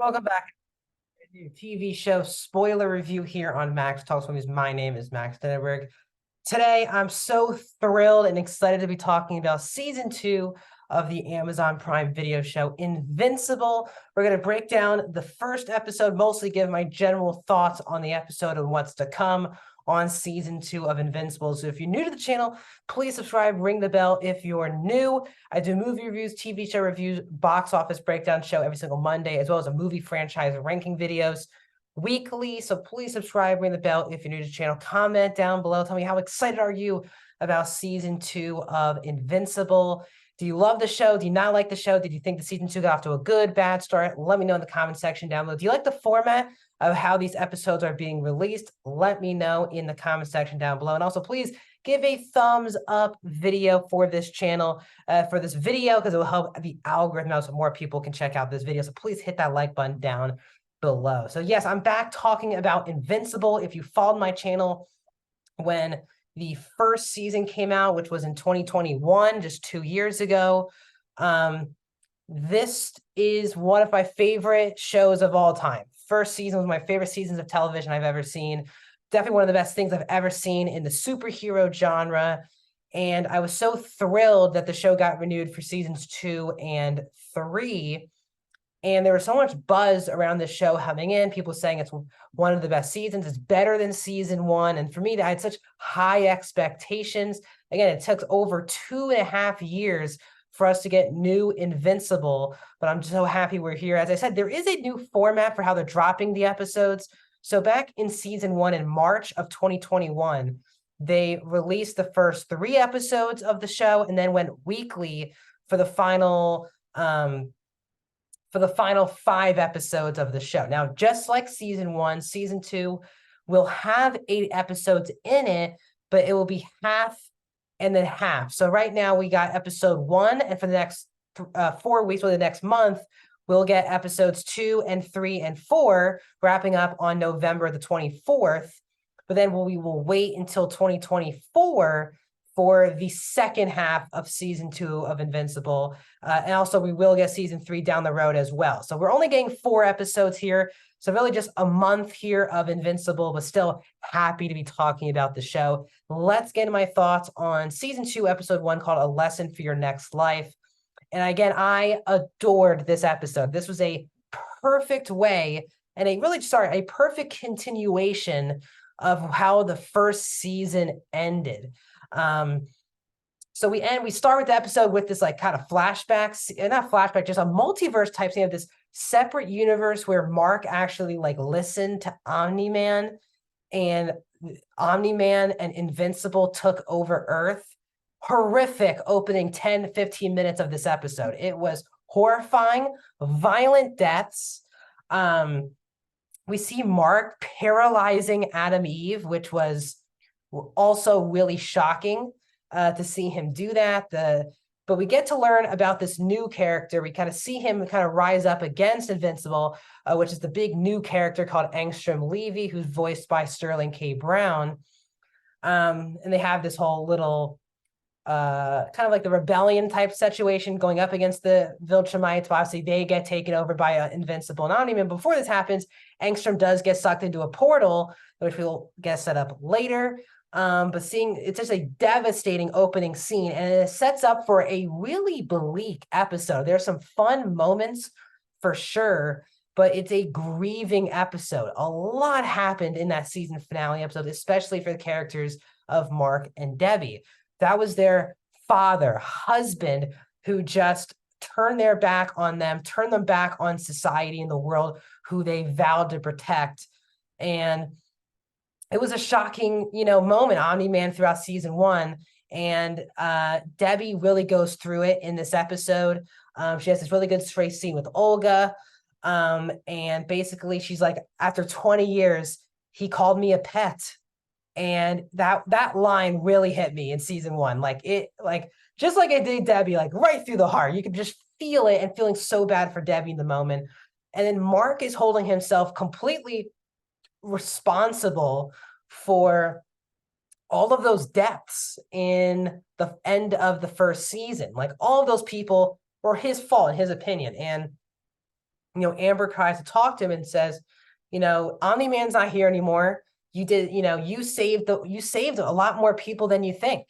Welcome back to the new TV show spoiler review here on Max Talks Movies. My name is Max Denneberg. Today, I'm so thrilled and excited to be talking about season 2 of the Amazon Prime Video show Invincible. We're going to break down the first episode, mostly give my general thoughts on the episode and what's to come on season 2 of Invincible. So if you're new to the channel, please subscribe, ring the bell if you're new. I do movie reviews, TV show reviews, box office breakdown show every single Monday, as well as a movie franchise ranking videos weekly. So please subscribe, ring the bell if you're new to the channel. Comment down below. Tell me, how excited are you about season 2 of Invincible? Do you love the show? Do you not like the show? Did you think the season 2 got off to a good, bad start? Let me know in the comment section down below. Do you like the format of how these episodes are being released? Let me know in the comment section down below. And also, please give a thumbs up video for this channel, for this video, because it will help the algorithm out so more people can check out this video. So please hit that like button down below. So yes, I'm back talking about Invincible. If you followed my channel when the first season came out, which was in 2021, just 2 years ago, this is one of my favorite shows of all time. First season was my favorite seasons of television I've ever seen. Definitely one of the best things I've ever seen in the superhero genre. And I was so thrilled that the show got renewed for seasons 2 and 3. And there was so much buzz around this show coming in, people saying it's one of the best seasons, it's better than season 1. And for me, I had such high expectations. Again, it took over 2.5 years for us to get new Invincible, but I'm so happy we're here. As I said, there is a new format for how they're dropping the episodes. So back in season 1 in March of 2021, they released the first 3 episodes of the show and then went weekly for the final 5 episodes of the show. Now, just like season 1, season 2 will have 8 episodes in it, but it will be half and then half. So right now we got episode 1, and for the next 4 weeks, or the next month, we'll get episodes 2 and 3 and 4, wrapping up on November the 24th. But then we will wait until 2024 for the second half of season 2 of Invincible. And also we will get season 3 down the road as well. So we're only getting 4 episodes here. So really just a month here of Invincible, but still happy to be talking about the show. Let's get into my thoughts on season 2, episode 1, called A Lesson for Your Next Life. And again, I adored this episode. This was a perfect way and a perfect continuation of how the first season ended. So we start with the episode with this like kind of flashbacks, not flashback, just a multiverse type scene of this separate universe where Mark actually like listened to Omni-Man, and Omni-Man and Invincible took over Earth. Horrific opening 10, 15 minutes of this episode. It was horrifying, violent deaths. We see Mark paralyzing Adam Eve, which was also really shocking to see him do that. But we get to learn about this new character. We kind of see him kind of rise up against Invincible, which is the big new character called Angstrom Levy, who's voiced by Sterling K. Brown. And they have this whole little kind of like the rebellion type situation going up against the Viltrumites. But obviously, they get taken over by Invincible and Omni-Man. Before this happens, Angstrom does get sucked into a portal, which we'll get set up later. But seeing it's just a devastating opening scene, and it sets up for a really bleak episode. There's some fun moments for sure, but it's a grieving episode. A lot happened in that season finale episode, especially for the characters of Mark and Debbie. That was their father, husband, who just turned their back on them, turned them back on society and the world who they vowed to protect. And it was a shocking, moment, Omni-Man throughout season 1. And Debbie really goes through it in this episode. She has this really good straight scene with Olga. And basically she's like, after 20 years, he called me a pet. And that line really hit me in season 1. Just like it did Debbie, like right through the heart. You could just feel it, and feeling so bad for Debbie in the moment. And then Mark is holding himself completely responsible for all of those deaths in the end of the first season. Like all of those people were his fault, in his opinion. And Amber tries to talk to him and says, Omni-Man's not here anymore. You saved a lot more people than you think.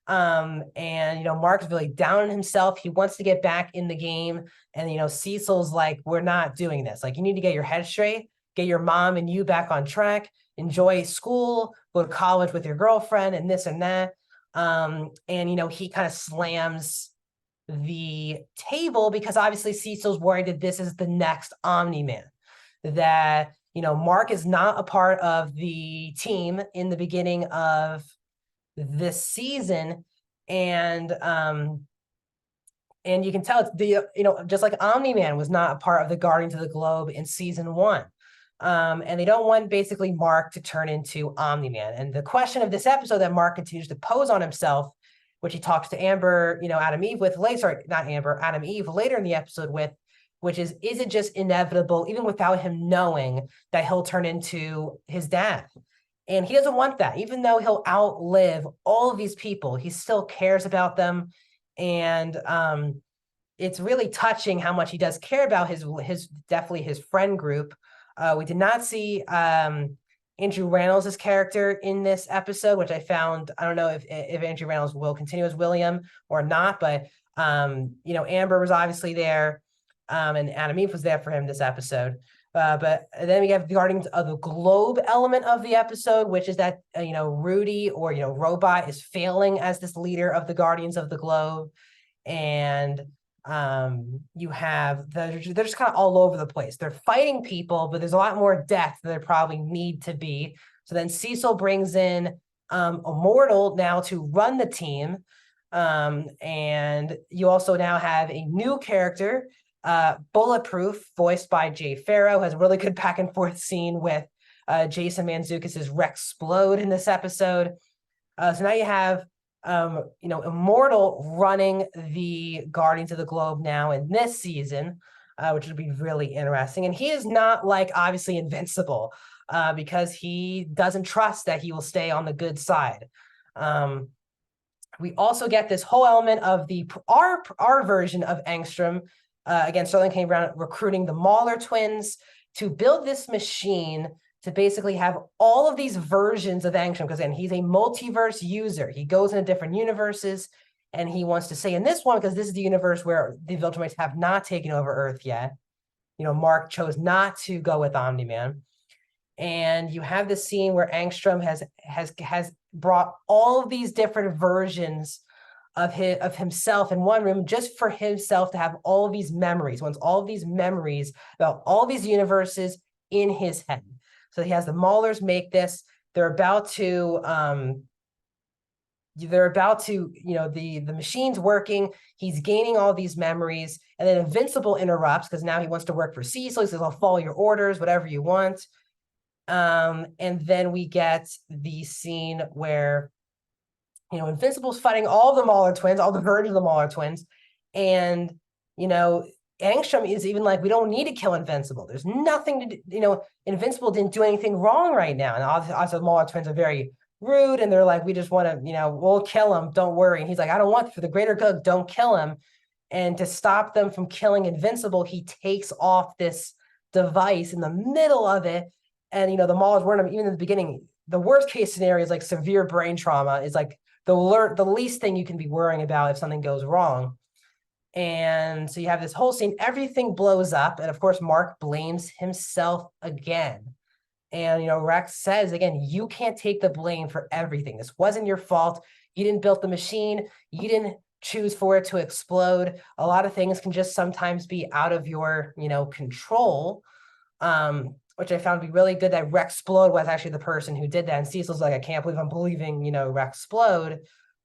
And Mark's really down on himself. He wants to get back in the game. And Cecil's like, we're not doing this. Like, you need to get your head straight, get your mom and you back on track, enjoy school, go to college with your girlfriend, and this and that. And he kind of slams the table because obviously Cecil's worried that this is the next Omni-Man, that Mark is not a part of the team in the beginning of this season, and you can tell it's just like Omni-Man was not a part of the Guardians of the Globe in season 1. And they don't want basically Mark to turn into Omni-Man. And the question of this episode that Mark continues to pose on himself, which he talks to Amber, Adam Eve with later, sorry, not Amber, Adam Eve later in the episode with, which is it just inevitable, even without him knowing, that he'll turn into his dad? And he doesn't want that. Even though he'll outlive all of these people, he still cares about them. And it's really touching how much he does care about his definitely his friend group. We did not see Andrew Rannells' character in this episode, which I found, I don't know if Andrew Rannells will continue as William or not, but Amber was obviously there, and Adam Eve was there for him this episode. But then we have the Guardians of the Globe element of the episode, which is that Rudy or Robot is failing as this leader of the Guardians of the Globe, and you have they're just kind of all over the place. They're fighting people, but there's a lot more death than there probably need to be. So then Cecil brings in Immortal now to run the team, and you also now have a new character, Bulletproof, voiced by Jay Farrow, has a really good back and forth scene with Jason Mantzoukas' Rexplode in this episode. So now you have Immortal running the Guardians of the Globe now in this season, which would be really interesting. And he is not like obviously Invincible, because he doesn't trust that he will stay on the good side. We also get this whole element of our version of Angstrom. Again, Sterling came around recruiting the Mauler twins to build this machine to basically have all of these versions of Angstrom, because again, he's a multiverse user. He goes into different universes, and he wants to say in this one, because this is the universe where the Viltrumites have not taken over Earth yet. Mark chose not to go with Omni-Man. And you have this scene where Angstrom has brought all of these different versions of himself in one room, just for himself to have all of these memories. Wants all of these memories about all these universes in his head. So he has the Maulers make this. They're about to the machine's working. He's gaining all these memories, and then Invincible interrupts because now he wants to work for Cecil. He says, "I'll follow your orders, whatever you want." And then we get the scene where Invincible's fighting all the Mauler twins, all the versions of the Mauler twins, and Angstrom is even like, we don't need to kill Invincible. There's nothing to do. Invincible didn't do anything wrong right now. And also the Mauler twins are very rude, and they're like, we just want to, we'll kill him. Don't worry. And he's like, I don't want, for the greater good, don't kill him. And to stop them from killing Invincible, he takes off this device in the middle of it. And, the Maulers weren't, even in the beginning, the worst case scenario is like severe brain trauma is like the least thing you can be worrying about if something goes wrong. And so you have this whole scene, everything blows up. And of course, Mark blames himself again. And, Rex says, again, you can't take the blame for everything. This wasn't your fault. You didn't build the machine. You didn't choose for it to explode. A lot of things can just sometimes be out of your, control, which I found to be really good that Rexplode was actually the person who did that. And Cecil's like, I can't believe I'm believing, Rexplode.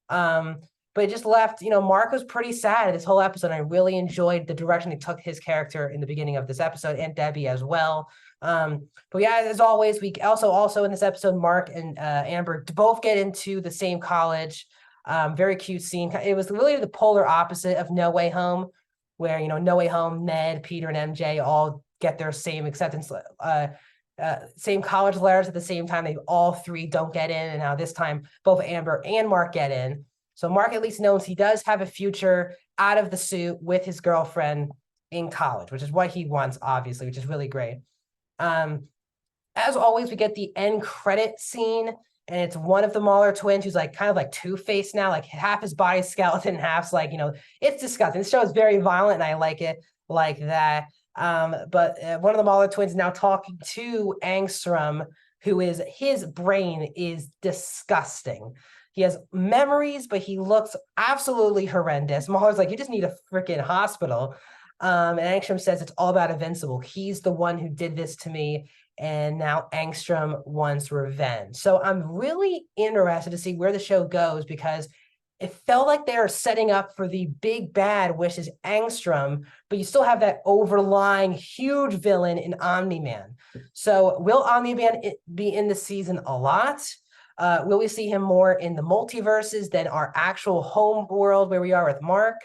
But it just left, Mark was pretty sad this whole episode. I really enjoyed the direction they took his character in the beginning of this episode, and Debbie as well. But yeah, as always, we also in this episode, Mark and Amber both get into the same college. Very cute scene. It was really the polar opposite of No Way Home, where, No Way Home, Ned, Peter, and MJ all get their same acceptance, same college letters at the same time. They all three don't get in, and now this time both Amber and Mark get in. So Mark at least knows he does have a future out of the suit with his girlfriend, in college, which is what he wants, obviously, which is really great. As always, we get the end credit scene, and it's one of the Mauler twins who's like kind of like Two-Face now, like half his body skeleton, half's like, it's disgusting. This show is very violent, and I like it like that. But one of the Mauler twins is now talking to Angstrom, who is, his brain is disgusting. He has memories, but he looks absolutely horrendous. Mahler's like, you just need a freaking hospital. And Angstrom says it's all about Invincible. He's the one who did this to me, and now Angstrom wants revenge. So I'm really interested to see where the show goes, because it felt like they are setting up for the big bad, which is Angstrom, but you still have that overlying huge villain in Omni-Man. So will Omni-Man be in the season a lot? Will we see him more in the multiverses than our actual home world where we are with Mark?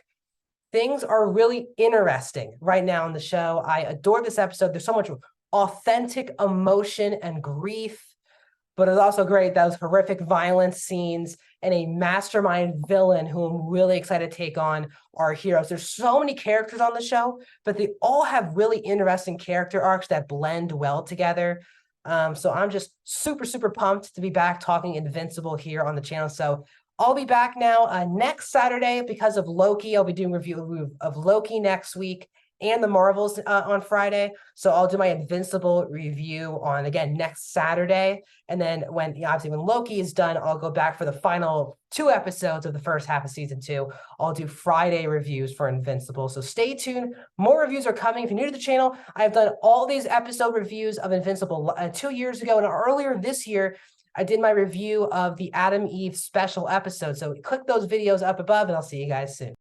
Things are really interesting right now in the show. I adore this episode. There's so much authentic emotion and grief, but it's also great, those horrific violence scenes and a mastermind villain who I'm really excited to take on our heroes. There's so many characters on the show, but they all have really interesting character arcs that blend well together. So I'm just super, super pumped to be back talking Invincible here on the channel. So I'll be back now next Saturday because of Loki. I'll be doing a review of Loki next week and the Marvels on Friday. So I'll do my Invincible review on, again, next Saturday. And then obviously when Loki is done, I'll go back for the final 2 episodes of the first half of season 2. I'll do Friday reviews for Invincible. So stay tuned. More reviews are coming. If you're new to the channel, I've done all these episode reviews of Invincible 2 years ago. And earlier this year, I did my review of the Adam Eve special episode. So click those videos up above, and I'll see you guys soon.